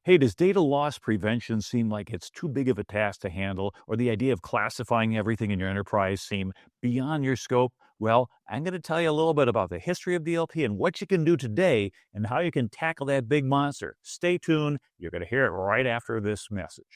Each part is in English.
Hey, does data loss prevention seem like it's too big of a task to handle, or the idea of classifying everything in your enterprise seem beyond your scope? Well, I'm going to tell you a little bit about the history of DLP and what you can do today and how you can tackle that big monster. Stay tuned. You're going to hear it right after this message.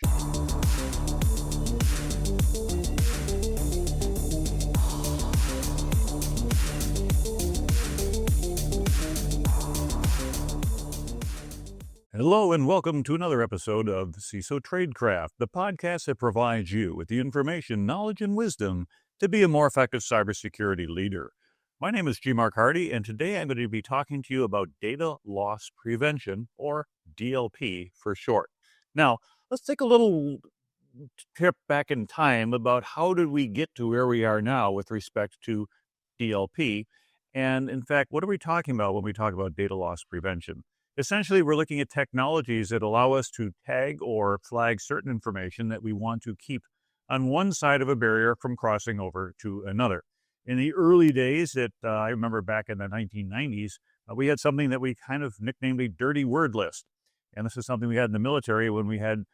Hello, and welcome to another episode of the CISO Tradecraft, the podcast that provides you with the information, knowledge, and wisdom to be a more effective cybersecurity leader. My name is G. Mark Hardy, and today I'm going to be talking to you about data loss prevention, or DLP for short. Now, let's take a little trip back in time about how did we get to where we are now with respect to DLP. And in fact, what are we talking about when we talk about data loss prevention? Essentially, we're looking at technologies that allow us to tag or flag certain information that we want to keep on one side of a barrier from crossing over to another. In the early days that I remember back in the 1990s, we had something that we kind of nicknamed a dirty word list. And this is something we had in the military when we had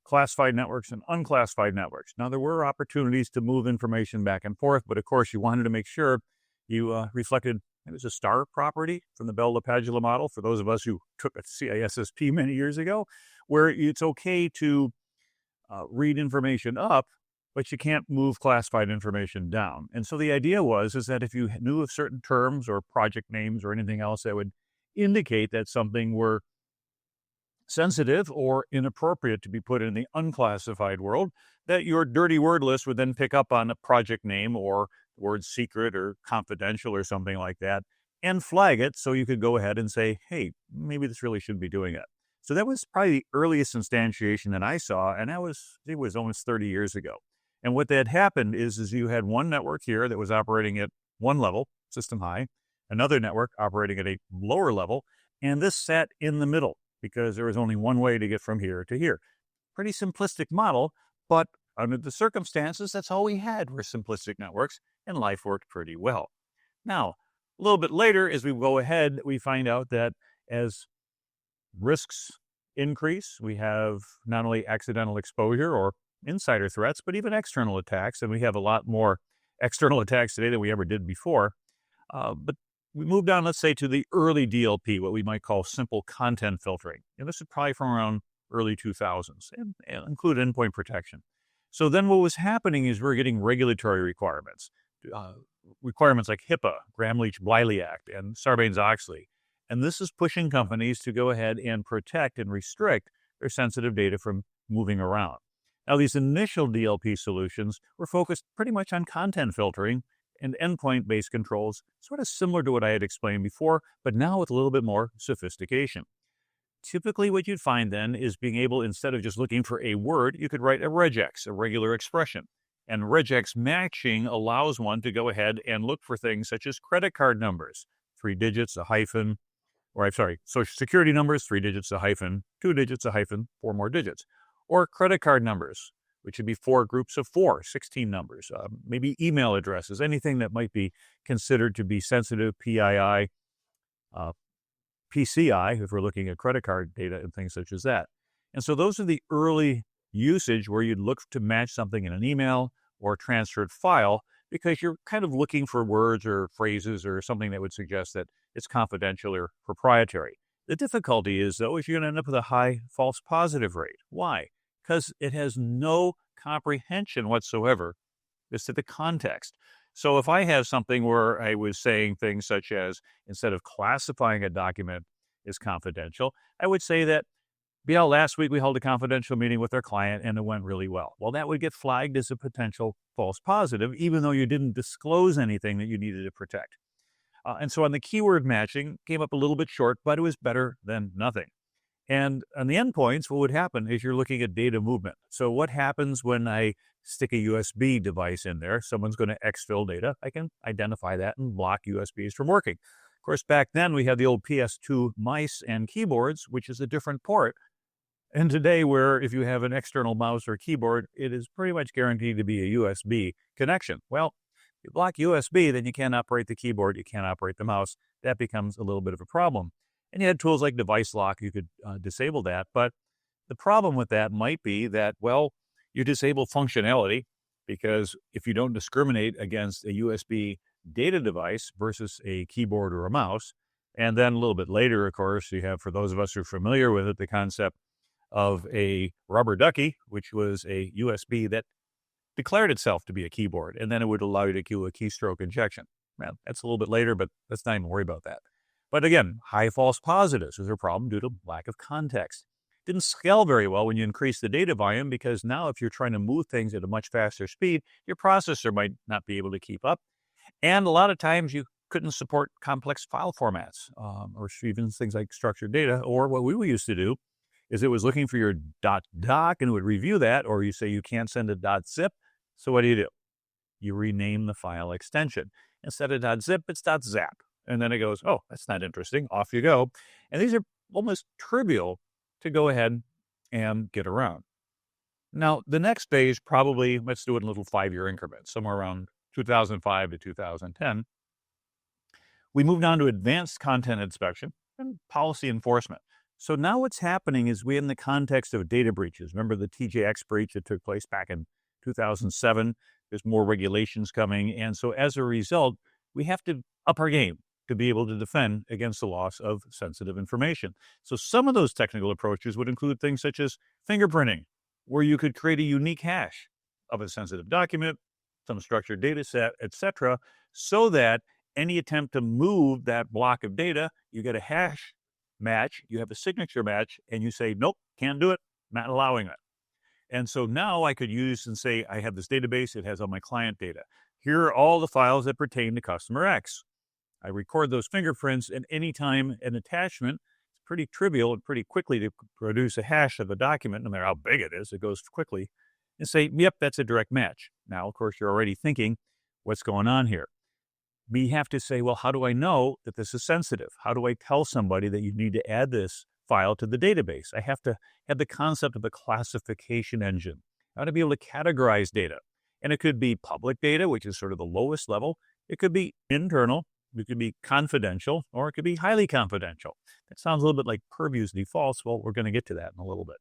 classified networks and unclassified networks. Now, there were opportunities to move information back and forth, but of course, you wanted to make sure you reflected. It was a star property from the Bell LaPadula model, for those of us who took a CISSP many years ago, where it's okay to read information up, but you can't move classified information down. And so the idea is that if you knew of certain terms or project names or anything else that would indicate that something were sensitive or inappropriate to be put in the unclassified world, that your dirty word list would then pick up on a project name or word secret or confidential or something like that and flag it so you could go ahead and say, hey, maybe this really shouldn't be doing it. So that was probably the earliest instantiation that I saw, and it was almost 30 years ago. And what that happened is you had one network here that was operating at one level, system high, another network operating at a lower level, and this sat in the middle because there was only one way to get from here to here. Pretty simplistic model, but under the circumstances, that's all we had were simplistic networks, and life worked pretty well. Now, a little bit later, as we go ahead, we find out that as risks increase, we have not only accidental exposure or insider threats, but even external attacks, and we have a lot more external attacks today than we ever did before. But we moved on, let's say, to the early DLP, what we might call simple content filtering. And this is probably from around early 2000s, and include endpoint protection. So then what was happening is we're getting regulatory requirements, requirements like HIPAA, Gramm-Leach-Bliley Act, and Sarbanes-Oxley. And this is pushing companies to go ahead and protect and restrict their sensitive data from moving around. Now, these initial DLP solutions were focused pretty much on content filtering and endpoint-based controls, sort of similar to what I had explained before, but now with a little bit more sophistication. Typically, what you'd find then is being able, instead of just looking for a word, you could write a regex, a regular expression. And regex matching allows one to go ahead and look for things such as credit card numbers, 3 digits, a hyphen, social security numbers, 3 digits, a hyphen, 2 digits, a hyphen, 4 more digits. Or credit card numbers, which would be 4 groups of 4, 16 numbers, maybe email addresses, anything that might be considered to be sensitive, PII, PCI, if we're looking at credit card data and things such as that. And so those are the early usage where you'd look to match something in an email or transferred file because you're kind of looking for words or phrases or something that would suggest that it's confidential or proprietary. The difficulty is, though, is you're going to end up with a high false positive rate. Why? Because it has no comprehension whatsoever as to the context. So if I have something where I was saying things such as, instead of classifying a document as confidential, I would say that, last week we held a confidential meeting with our client and it went really well. Well, that would get flagged as a potential false positive, even though you didn't disclose anything that you needed to protect. And so on the keyword matching, came up a little bit short, but it was better than nothing. And on the endpoints, what would happen is you're looking at data movement. So what happens when I stick a USB device in there? Someone's going to exfil data. I can identify that and block USBs from working. Of course, back then we had the old PS2 mice and keyboards, which is a different port. And today, where if you have an external mouse or keyboard, it is pretty much guaranteed to be a USB connection. Well, if you block USB, then you can't operate the keyboard, you can't operate the mouse. That becomes a little bit of a problem. And you had tools like device lock, you could disable that. But The problem with that might be that, well, you disable functionality because if you don't discriminate against a USB data device versus a keyboard or a mouse, and then a little bit later, of course, you have, for those of us who are familiar with it, the concept of a rubber ducky, which was a USB that declared itself to be a keyboard, and then it would allow you to do a keystroke injection. Well, that's a little bit later, but let's not even worry about that. But again, high false positives is a problem due to lack of context. Didn't scale very well when you increase the data volume, because now if you're trying to move things at a much faster speed, your processor might not be able to keep up. And a lot of times you couldn't support complex file formats, or even things like structured data. Or what we used to do is it was looking for your .doc and it would review that, or you say you can't send a .zip. So what do? You rename the file extension. Instead of .zip, it's .zap. And then it goes, oh, that's not interesting. Off you go. And these are almost trivial to go ahead and get around. Now, the next phase, probably, let's do it in little 5-year increments, somewhere around 2005 to 2010. We moved on to advanced content inspection and policy enforcement. So now what's happening is we're in the context of data breaches. Remember the TJX breach that took place back in 2007? There's more regulations coming. And so as a result, we have to up our game to be able to defend against the loss of sensitive information. So some of those technical approaches would include things such as fingerprinting, where you could create a unique hash of a sensitive document, some structured data set, etc., so that any attempt to move that block of data, you get a hash match, you have a signature match, and you say, nope, can't do it, not allowing it. And so now I could use and say, I have this database, it has all my client data. Here are all the files that pertain to customer X. I record those fingerprints, and anytime an attachment, it's pretty trivial and pretty quickly to produce a hash of a document, no matter how big it is, it goes quickly, and say, yep, that's a direct match. Now, of course, you're already thinking, what's going on here? We have to say, well, how do I know that this is sensitive? How do I tell somebody that you need to add this file to the database? I have to have the concept of a classification engine. I want to be able to categorize data. And it could be public data, which is sort of the lowest level. It could be internal. It could be confidential, or it could be highly confidential. That sounds a little bit like Purview's defaults. Well, we're going to get to that in a little bit.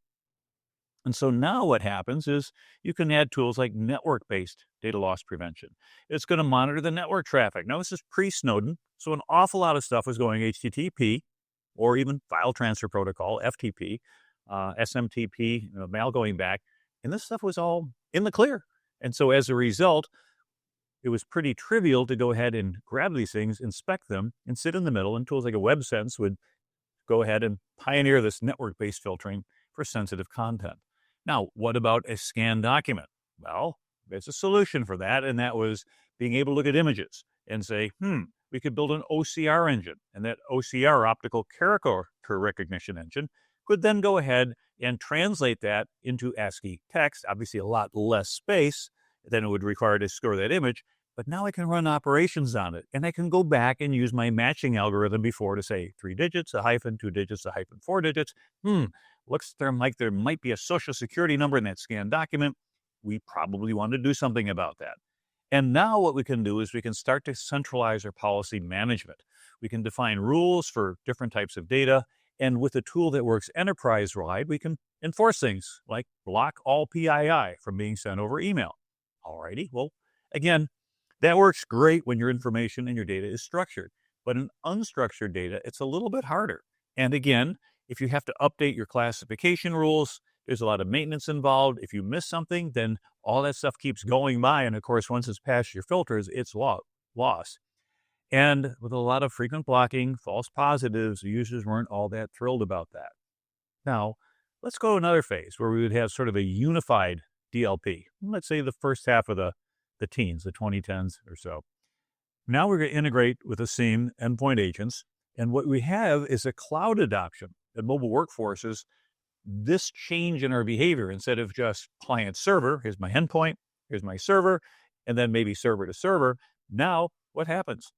And so now what happens is you can add tools like network-based data loss prevention. It's going to monitor the network traffic. Now, this is pre-Snowden, so an awful lot of stuff was going HTTP, or even file transfer protocol, FTP, SMTP, mail going back, and this stuff was all in the clear. And so as a result, it was pretty trivial to go ahead and grab these things, inspect them, and sit in the middle, and tools like a WebSense would go ahead and pioneer this network-based filtering for sensitive content. Now, what about a scanned document? Well, there's a solution for that, and that was being able to look at images and say, we could build an OCR engine, and that OCR, optical character recognition engine, could then go ahead and translate that into ASCII text, obviously a lot less space than it would require to store that image, but now I can run operations on it, and I can go back and use my matching algorithm before to say 3 digits, a hyphen, 2 digits, a hyphen, 4 digits. Looks like there might be a social security number in that scanned document. We probably want to do something about that. And now what we can do is we can start to centralize our policy management. We can define rules for different types of data, and with a tool that works enterprise-wide, we can enforce things like block all PII from being sent over email. Alrighty, well, again, that works great when your information and your data is structured. But in unstructured data, it's a little bit harder. And again, if you have to update your classification rules, there's a lot of maintenance involved. If you miss something, then all that stuff keeps going by. And of course, once it's past your filters, it's lost. And with a lot of frequent blocking, false positives, the users weren't all that thrilled about that. Now, let's go another phase where we would have sort of a unified DLP. Let's say the first half of the teens, the 2010s or so. Now we're going to integrate with the same endpoint agents. And what we have is a cloud adoption at mobile workforces. This change in our behavior, instead of just client server, here's my endpoint, here's my server, and then maybe server to server. Now what happens?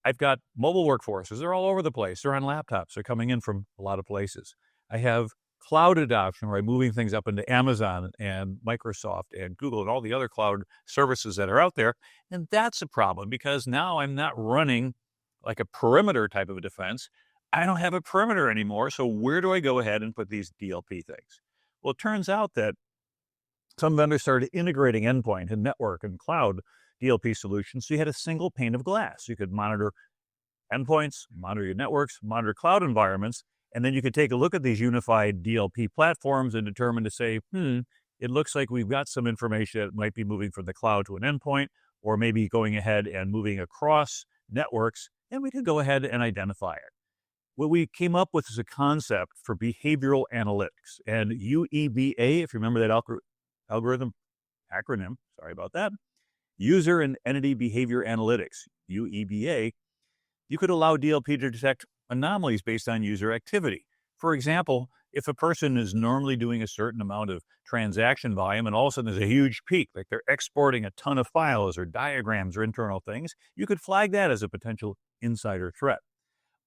I've got mobile workforces. They're all over the place. They're on laptops. They're coming in from a lot of places. I have cloud adoption, where I'm moving things up into Amazon and Microsoft and Google and all the other cloud services that are out there. And that's a problem, because now I'm not running like a perimeter type of a defense. I don't have a perimeter anymore. So where do I go ahead and put these DLP things? Well, it turns out that some vendors started integrating endpoint and network and cloud DLP solutions, so you had a single pane of glass. You could monitor endpoints, monitor your networks, monitor cloud environments, and then you could take a look at these unified DLP platforms and determine to say, it looks like we've got some information that might be moving from the cloud to an endpoint, or maybe going ahead and moving across networks, and we could go ahead and identify it. What we came up with is a concept for behavioral analytics, and UEBA, if you remember that acronym, sorry about that, User and Entity Behavior Analytics, UEBA, you could allow DLP to detect anomalies based on user activity. For example, if a person is normally doing a certain amount of transaction volume and all of a sudden there's a huge peak, like they're exporting a ton of files or diagrams or internal things, you could flag that as a potential insider threat.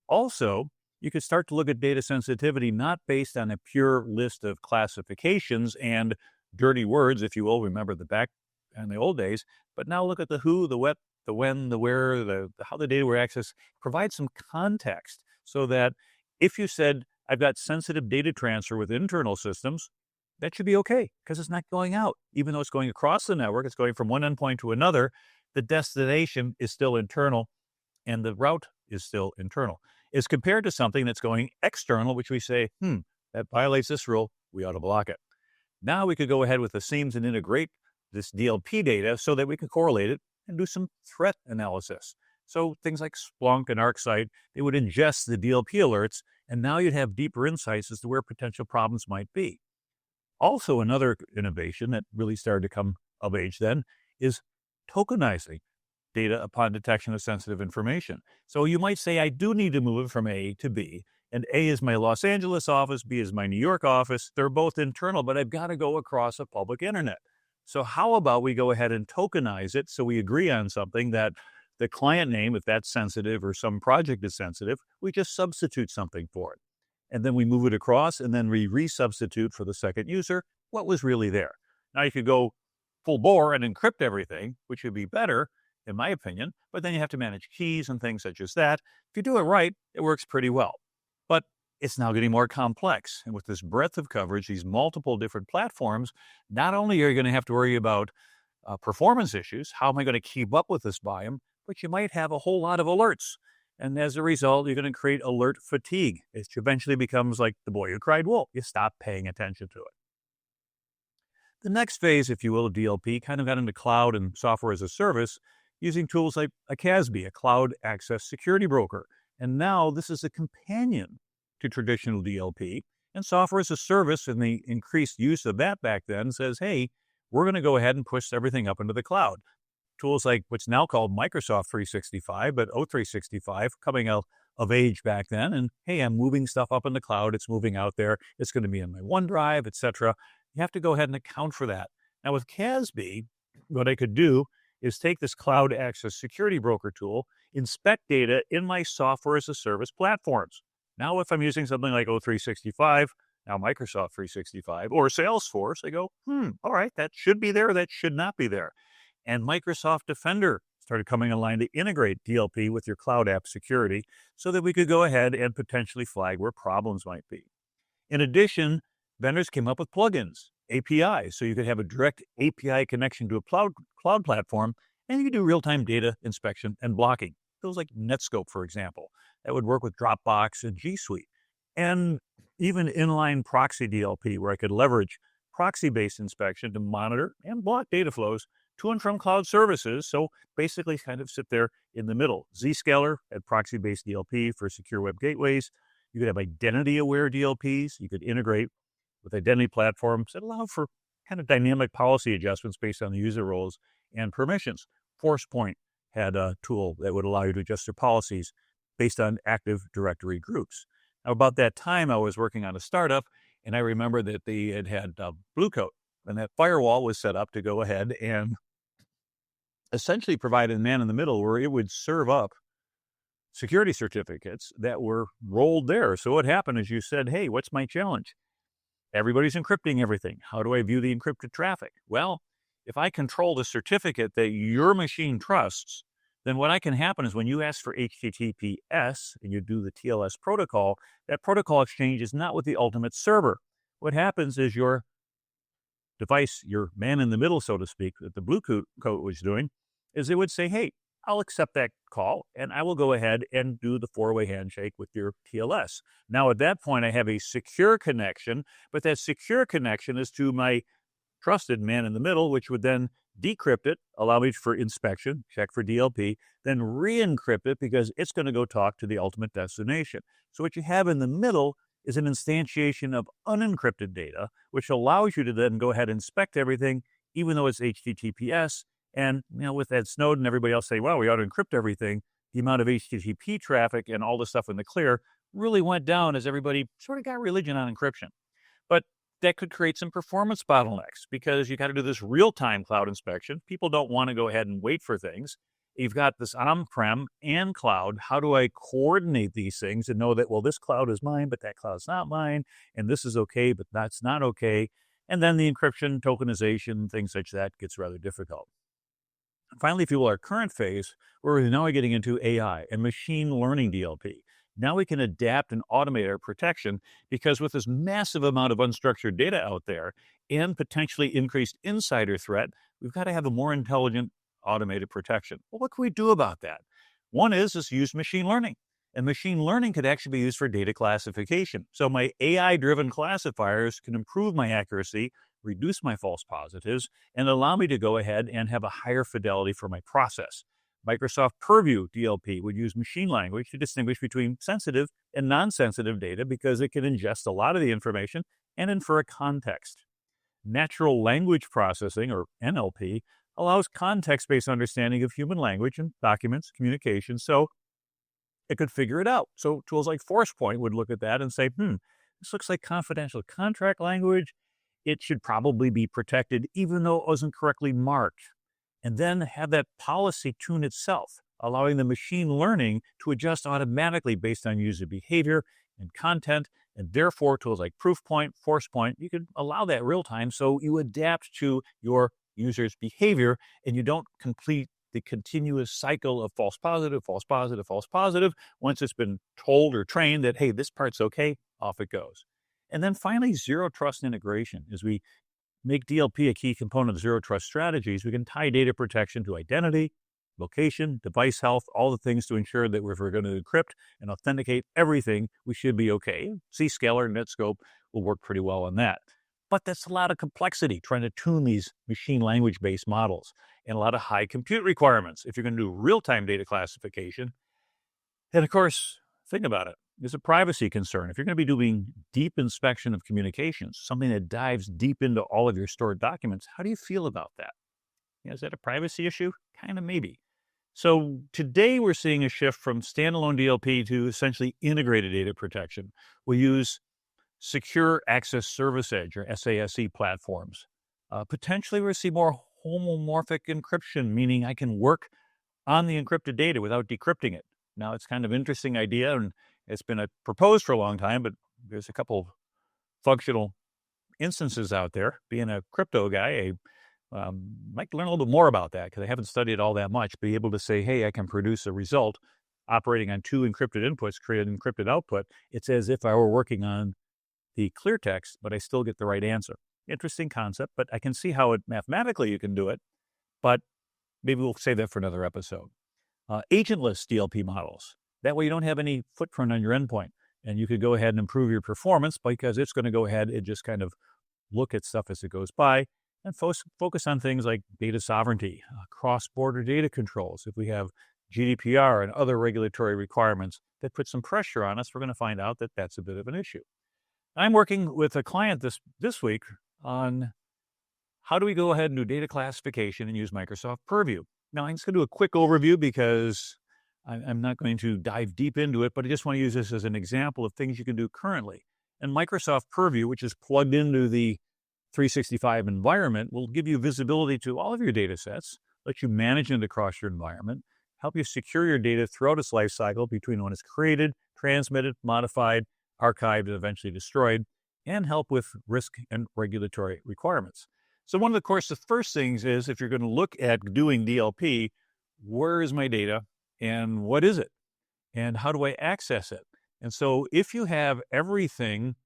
Also, you could start to look at data sensitivity not based on a pure list of classifications and dirty words, if you will, remember the back in the old days, but now look at the who, the what, the when, the where, the how the data were accessed. Provide some context so that if you said, I've got sensitive data transfer with internal systems, that should be okay because it's not going out. Even though it's going across the network, it's going from one endpoint to another, the destination is still internal and the route is still internal. As compared to something that's going external, which we say, that violates this rule, we ought to block it. Now we could go ahead with the seams and integrate this DLP data so that we can correlate it and do some threat analysis. So things like Splunk and ArcSight, they would ingest the DLP alerts, and now you'd have deeper insights as to where potential problems might be. Also, another innovation that really started to come of age then is tokenizing data upon detection of sensitive information. So you might say, I do need to move it from A to B, and A is my Los Angeles office, B is my New York office. They're both internal, but I've got to go across a public internet. So how about we go ahead and tokenize it so we agree on something that the client name, if that's sensitive or some project is sensitive, we just substitute something for it. And then we move it across and then we resubstitute for the second user what was really there. Now you could go full bore and encrypt everything, which would be better, in my opinion, but then you have to manage keys and things such as that. If you do it right, it works pretty well. But it's now getting more complex. And with this breadth of coverage, these multiple different platforms, not only are you going to have to worry about performance issues, how am I going to keep up with this volume, but you might have a whole lot of alerts. And as a result, you're going to create alert fatigue. It eventually becomes like the boy who cried wolf. You stop paying attention to it. The next phase, if you will, of DLP kind of got into cloud and software as a service using tools like a CASB, a cloud access security broker. And now this is a companion to traditional DLP, and software as a service and the increased use of that back then says, hey, we're going to go ahead and push everything up into the cloud. Tools like what's now called Microsoft 365, but O365 coming out of age back then. And hey, I'm moving stuff up in the cloud. It's moving out there. It's going to be in my OneDrive, etc. You have to go ahead and account for that. Now with CASB, what I could do is take this cloud access security broker tool, inspect data in my software as a service platforms. Now, if I'm using something like O365, now Microsoft 365, or Salesforce, I go, all right, that should be there, that should not be there. And Microsoft Defender started coming online to integrate DLP with your cloud app security so that we could go ahead and potentially flag where problems might be. In addition, vendors came up with plugins, APIs, so you could have a direct API connection to a cloud platform, and you could do real-time data inspection and blocking. Tools like Netscope, for example, that would work with Dropbox and G Suite. And even inline proxy DLP, where I could leverage proxy-based inspection to monitor and block data flows to and from cloud services. So basically kind of sit there in the middle. Zscaler had proxy-based DLP for secure web gateways. You could have identity-aware DLPs. You could integrate with identity platforms that allow for kind of dynamic policy adjustments based on the user roles and permissions. ForcePoint had a tool that would allow you to adjust your policies based on Active Directory groups. Now, about that time, I was working on a startup, and I remember that they had Blue Coat, and that firewall was set up to go ahead and essentially provide a man in the middle where it would serve up security certificates that were rolled there. So what happened is you said, hey, what's my challenge? Everybody's encrypting everything. How do I view the encrypted traffic? Well, if I control the certificate that your machine trusts, then what can happen is when you ask for HTTPS and you do the TLS protocol, that protocol exchange is not with the ultimate server, what happens is your device, your man in the middle, so to speak, that the blue coat was doing, is it would say, hey, I'll accept that call and I will go ahead and do the four-way handshake with your TLS. Now, at that point, I have a secure connection, but that secure connection is to my trusted man in the middle, which would then decrypt it, allow me for inspection, check for DLP, then re-encrypt it because it's going to go talk to the ultimate destination. So what you have in the middle is an instantiation of unencrypted data, which allows you to then go ahead and inspect everything, even though it's HTTPS. And with that Snowden, everybody else say, well, we ought to encrypt everything. The amount of HTTP traffic and all the stuff in the clear really went down as everybody sort of got religion on encryption. But that could create some performance bottlenecks because you got to do this real-time cloud inspection. People don't want to go ahead and wait for things. You've got this on-prem and cloud. How do I coordinate these things and know that, well, this cloud is mine, but that cloud's not mine, and this is okay, but that's not okay? And then the encryption, tokenization, things such that gets rather difficult. Finally, if you will, our current phase, we're now getting into AI and machine learning DLP. Now we can adapt and automate our protection because with this massive amount of unstructured data out there and potentially increased insider threat, we've got to have a more intelligent automated protection. Well, what can we do about that? One is use machine learning. And machine learning could actually be used for data classification. So my AI-driven classifiers can improve my accuracy, reduce my false positives, and allow me to go ahead and have a higher fidelity for my process. Microsoft Purview DLP would use machine language to distinguish between sensitive and non-sensitive data because it can ingest a lot of the information and infer a context. Natural language processing, or NLP, allows context-based understanding of human language and documents, communication, so it could figure it out. So tools like ForcePoint would look at that and say, this looks like confidential contract language. It should probably be protected even though it wasn't correctly marked. And then have that policy tune itself, allowing the machine learning to adjust automatically based on user behavior and content. And therefore, tools like Proofpoint, ForcePoint, you can allow that real time so you adapt to your user's behavior and you don't complete the continuous cycle of false positive, false positive, false positive. Once it's been told or trained that, hey, this part's okay, off it goes. And then finally, zero trust integration. As we make DLP a key component of zero trust strategies, we can tie data protection to identity, location, device health, all the things to ensure that if we're going to encrypt and authenticate everything, we should be okay. Zscaler and Netscope will work pretty well on that. But that's a lot of complexity trying to tune these machine language-based models and a lot of high compute requirements if you're going to do real-time data classification. And of course, think about it. There's a privacy concern. If you're going to be doing deep inspection of communications, something that dives deep into all of your stored documents, how do you feel about that? Is that a privacy issue? Kind of maybe. So today we're seeing a shift from standalone DLP to essentially integrated data protection. We use Secure Access Service Edge, or SASE platforms. Potentially we'll see more homomorphic encryption, meaning I can work on the encrypted data without decrypting it. Now, it's kind of an interesting idea, and it's been proposed for a long time, but there's a couple functional instances out there. Being a crypto guy, I might learn a little bit more about that because I haven't studied all that much. Be able to say, hey, I can produce a result operating on two encrypted inputs, create an encrypted output. It's as if I were working on the clear text, but I still get the right answer. Interesting concept, but I can see how mathematically you can do it, but maybe we'll save that for another episode. Agentless DLP models. That way you don't have any footprint on your endpoint, and you could go ahead and improve your performance because it's going to go ahead and just kind of look at stuff as it goes by and focus on things like data sovereignty, cross-border data controls. If we have GDPR and other regulatory requirements that put some pressure on us, we're going to find out that that's a bit of an issue. I'm working with a client this week on how do we go ahead and do data classification and use Microsoft Purview. Now, I'm just going to do a quick overview because I'm not going to dive deep into it, but I just want to use this as an example of things you can do currently. And Microsoft Purview, which is plugged into the 365 environment, will give you visibility to all of your data sets, let you manage it across your environment, help you secure your data throughout its life cycle between when it's created, transmitted, modified, archived, and eventually destroyed, and help with risk and regulatory requirements. So one of the first things is if you're going to look at doing DLP, where is my data and what is it? And how do I access it? And so if you have everything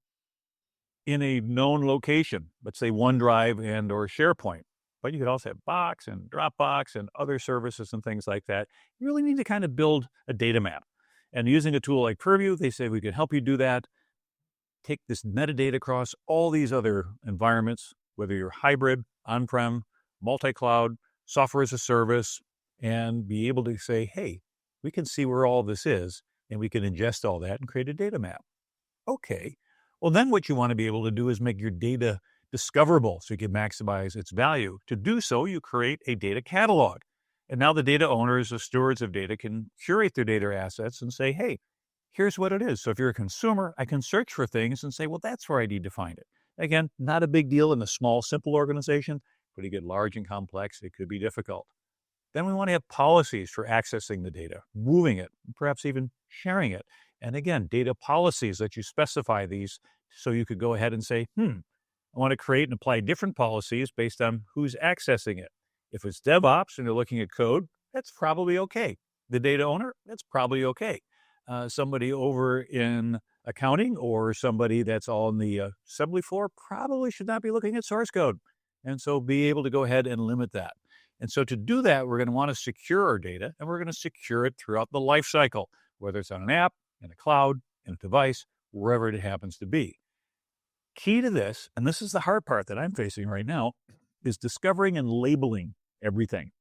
in a known location, let's say OneDrive and or SharePoint. But you could also have Box and Dropbox and other services and things like that. You really need to kind of build a data map. And using a tool like Purview, they say we can help you do that. Take this metadata across all these other environments, whether you're hybrid, on-prem, multi-cloud, software as a service, and be able to say, hey, we can see where all this is, and we can ingest all that and create a data map. Okay. Well, then what you want to be able to do is make your data discoverable so you can maximize its value. To do so, you create a data catalog. And now the data owners, the stewards of data, can curate their data assets and say, hey, here's what it is. So if you're a consumer, I can search for things and say, well, that's where I need to find it. Again, not a big deal in a small, simple organization, but you get large and complex, it could be difficult. Then we want to have policies for accessing the data, moving it, perhaps even sharing it. And again, data policies that you specify these so you could go ahead and say, I want to create and apply different policies based on who's accessing it. If it's DevOps and you're looking at code, that's probably okay. The data owner, that's probably okay. Somebody over in accounting or somebody that's on the assembly floor probably should not be looking at source code. And so be able to go ahead and limit that. And so to do that, we're going to want to secure our data, and we're going to secure it throughout the life cycle, whether it's on an app, in a cloud, in a device, wherever it happens to be. Key to this, and this is the hard part that I'm facing right now, is discovering and labeling everything.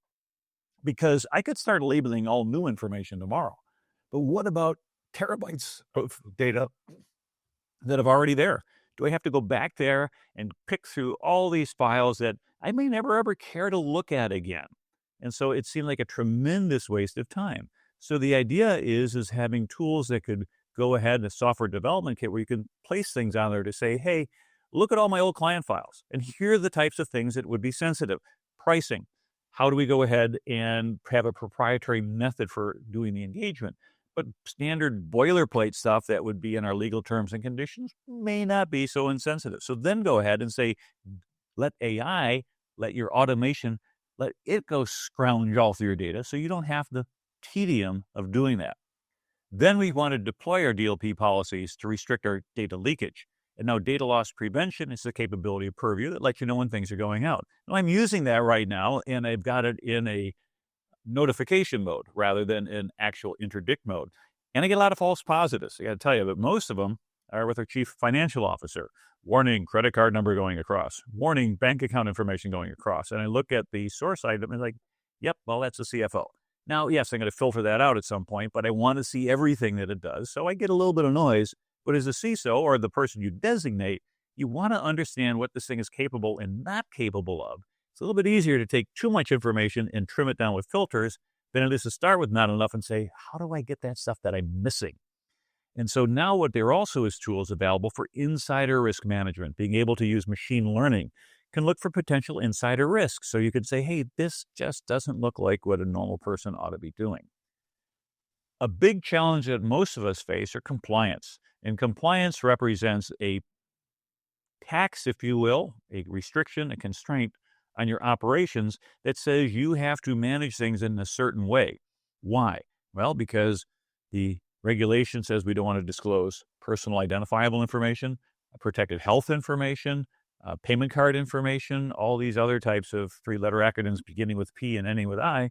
Because I could start labeling all new information tomorrow, but what about terabytes of data that are already there? Do I have to go back there and pick through all these files that I may never ever care to look at again? And so it seemed like a tremendous waste of time. So the idea is having tools that could go ahead, a software development kit where you can place things on there to say, hey, look at all my old client files, and here are the types of things that would be sensitive. Pricing. How do we go ahead and have a proprietary method for doing the engagement? But standard boilerplate stuff that would be in our legal terms and conditions may not be so insensitive. So then go ahead and say, let AI, let your automation, let it go scrounge all through your data so you don't have the tedium of doing that. Then we want to deploy our DLP policies to restrict our data leakage. And now data loss prevention is the capability of Purview that lets you know when things are going out. Now I'm using that right now, and I've got it in a notification mode rather than in actual interdict mode. And I get a lot of false positives, I got to tell you, but most of them are with our chief financial officer. Warning, credit card number going across. Warning, bank account information going across. And I look at the source item and like, yep, well, that's the CFO. Now, yes, I'm going to filter that out at some point, but I want to see everything that it does. So I get a little bit of noise. But as a CISO or the person you designate, you want to understand what this thing is capable and not capable of. It's a little bit easier to take too much information and trim it down with filters than it is to start with not enough and say, how do I get that stuff that I'm missing? And so now what there also is tools available for insider risk management, being able to use machine learning, can look for potential insider risks. So you could say, hey, this just doesn't look like what a normal person ought to be doing. A big challenge that most of us face are compliance. And compliance represents a tax, if you will, a restriction, a constraint on your operations that says you have to manage things in a certain way. Why? Well, because the regulation says we don't want to disclose personal identifiable information, protected health information, payment card information, all these other types of three-letter acronyms beginning with P and ending with I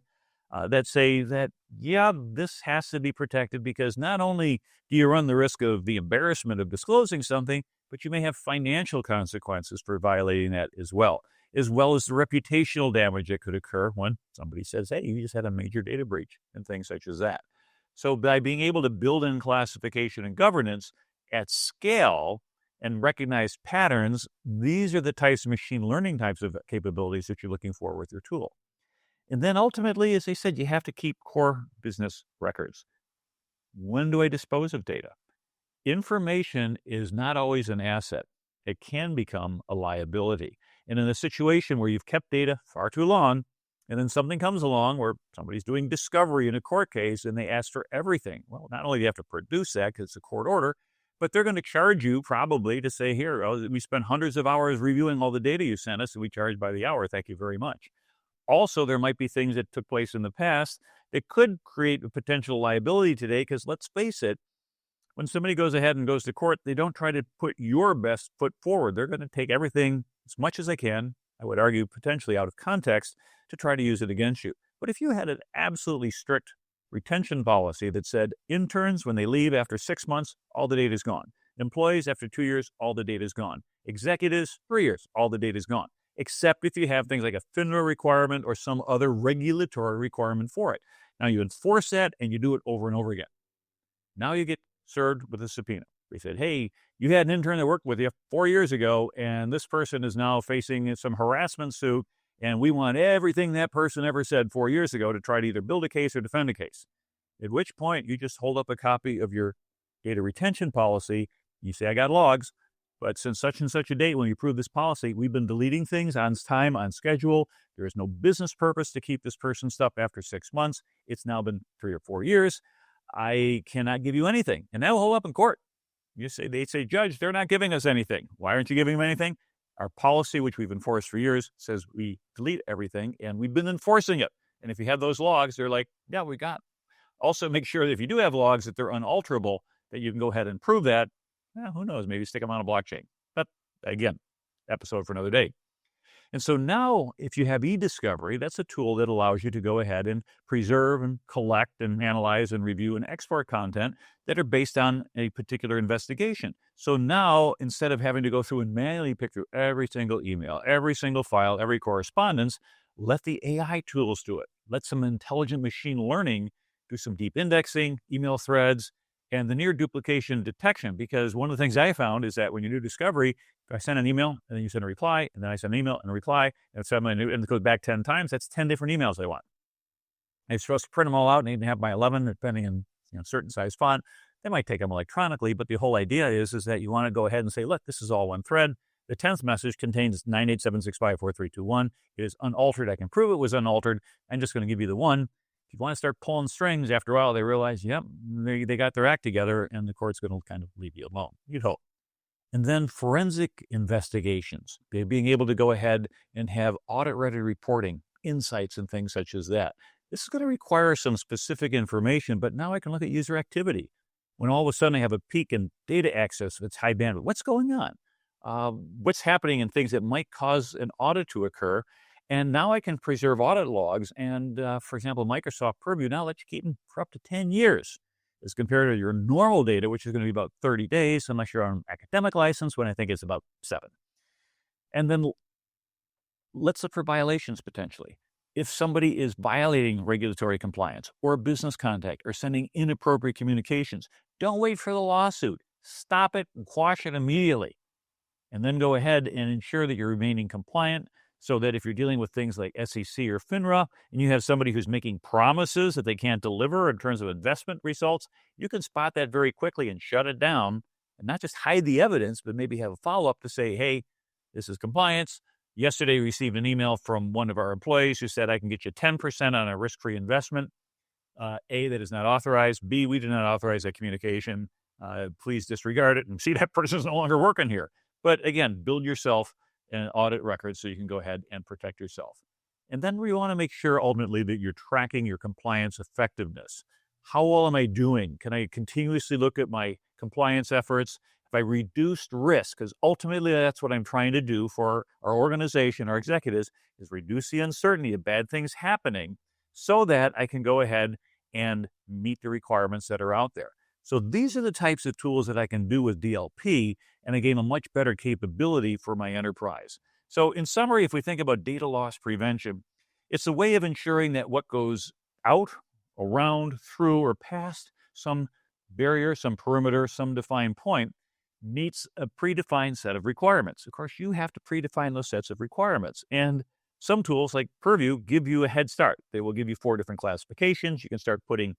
that say that, yeah, this has to be protected because not only do you run the risk of the embarrassment of disclosing something, but you may have financial consequences for violating that as well as the reputational damage that could occur when somebody says, hey, you just had a major data breach and things such as that. So by being able to build in classification and governance at scale and recognize patterns, these are the types of machine learning types of capabilities that you're looking for with your tool. And then ultimately, as I said, you have to keep core business records. When do I dispose of data? Information is not always an asset. It can become a liability. And in a situation where you've kept data far too long, and then something comes along where somebody's doing discovery in a court case and they ask for everything. Well, not only do you have to produce that because it's a court order, but they're going to charge you probably to say, here, we spent hundreds of hours reviewing all the data you sent us and we charge by the hour. Thank you very much. Also, there might be things that took place in the past that could create a potential liability today because let's face it, When somebody goes ahead and goes to court, they don't try to put your best foot forward. They're going to take everything as much as they can, I would argue potentially out of context, to try to use it against you. But if you had an absolutely strict retention policy that said interns, when they leave after 6 months, all the data is gone. Employees, after 2 years, all the data is gone. Executives, 3 years, all the data is gone. Except if you have things like a FINRA requirement or some other regulatory requirement for it. Now you enforce that and you do it over and over again. Now you get served with a subpoena. They said, hey, you had an intern that worked with you 4 years ago, and this person is now facing some harassment suit, and we want everything that person ever said 4 years ago to try to either build a case or defend a case. At which point, you just hold up a copy of your data retention policy. You say, I got logs, but since such and such a date when you approve this policy, we've been deleting things on time, on schedule. There is no business purpose to keep this person's stuff after 6 months. It's now been 3 or 4 years. I cannot give you anything. And that will hold up in court. They say, Judge, they're not giving us anything. Why aren't you giving them anything? Our policy, which we've enforced for years, says we delete everything, and we've been enforcing it. And if you have those logs, they're like, yeah, we got it. Also, make sure that if you do have logs that they're unalterable, that you can go ahead and prove that. Who knows? Maybe stick them on a blockchain. But again, episode for another day. And so now, if you have e-discovery, that's a tool that allows you to go ahead and preserve and collect and analyze and review and export content that are based on a particular investigation. So now, instead of having to go through and manually pick through every single email, every single file, every correspondence, let the AI tools do it. Let some intelligent machine learning do some deep indexing, email threads, and the near duplication detection. Because one of the things I found is that when you do discovery, if I send an email and then you send a reply, and then I send an email and a reply, and it goes back 10 times, that's 10 different emails I want. I'm supposed to print them all out and even have by 11, depending on certain size font. They might take them electronically, but the whole idea is that you want to go ahead and say, look, this is all one thread. The 10th message contains 987654321. It is unaltered. I can prove it was unaltered. I'm just going to give you the one. If you want to start pulling strings, after a while, they realize, yep, they got their act together, and the court's going to kind of leave you alone. You'd hope. And then forensic investigations, being able to go ahead and have audit-ready reporting, insights and things such as that. This is going to require some specific information, but now I can look at user activity. When all of a sudden I have a peak in data access that's high bandwidth, what's going on? What's happening in things that might cause an audit to occur? And now I can preserve audit logs. And for example, Microsoft Purview now lets you keep them for up to 10 years as compared to your normal data, which is going to be about 30 days, unless you're on academic license, when I think it's about 7. And then let's look for violations potentially. If somebody is violating regulatory compliance or a business contact or sending inappropriate communications, don't wait for the lawsuit. Stop it and quash it immediately. And then go ahead and ensure that you're remaining compliant, so that if you're dealing with things like SEC or FINRA, and you have somebody who's making promises that they can't deliver in terms of investment results, you can spot that very quickly and shut it down, and not just hide the evidence, but maybe have a follow-up to say, hey, this is compliance. Yesterday, we received an email from one of our employees who said, I can get you 10% on a risk-free investment. A, that is not authorized. B, we do not authorize that communication. Please disregard it. And see, that person is no longer working here. But again, build yourself an audit record so you can go ahead and protect yourself. And then we want to make sure ultimately that you're tracking your compliance effectiveness. How well am I doing? Can I continuously look at my compliance efforts? Have I reduced risk? Because ultimately that's what I'm trying to do for our organization, our executives, is reduce the uncertainty of bad things happening so that I can go ahead and meet the requirements that are out there. So these are the types of tools that I can do with DLP, and I gain a much better capability for my enterprise. So in summary, if we think about data loss prevention, it's a way of ensuring that what goes out, around, through, or past some barrier, some perimeter, some defined point meets a predefined set of requirements. Of course, you have to predefine those sets of requirements. And some tools like Purview give you a head start. They will give you 4 different classifications. You can start putting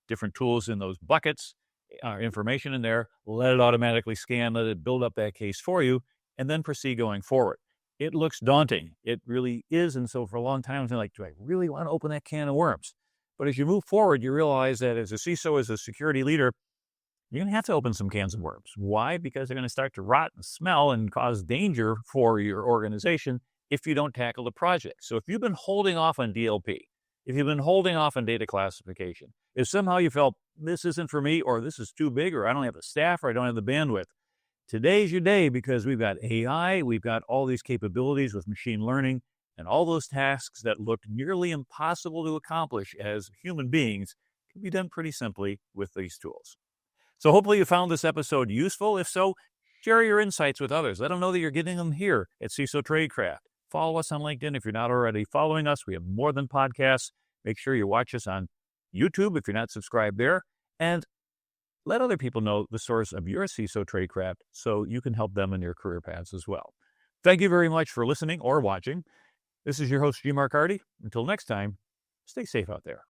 different tools in those buckets. Information in there, let it automatically scan, let it build up that case for you, and then proceed going forward. It looks daunting. It really is. And so for a long time, I was like, do I really want to open that can of worms? But as you move forward, you realize that as a CISO, as a security leader, you're going to have to open some cans of worms. Why? Because they're going to start to rot and smell and cause danger for your organization if you don't tackle the project. So if you've been holding off on DLP, if you've been holding off on data classification, If somehow you felt this isn't for me, or this is too big, or I don't have the staff, or I don't have the bandwidth, today's your day, because we've got AI, we've got all these capabilities with machine learning, and all those tasks that look nearly impossible to accomplish as human beings can be done pretty simply with these tools. So hopefully you found this episode useful. If so, share your insights with others. Let them know that you're getting them here at CISO Tradecraft. Follow us on LinkedIn if you're not already following us. We have more than podcasts. Make sure you watch us on YouTube if you're not subscribed there. And let other people know the source of your CISO Tradecraft so you can help them in their career paths as well. Thank you very much for listening or watching. This is your host, G. Mark Hardy. Until next time, stay safe out there.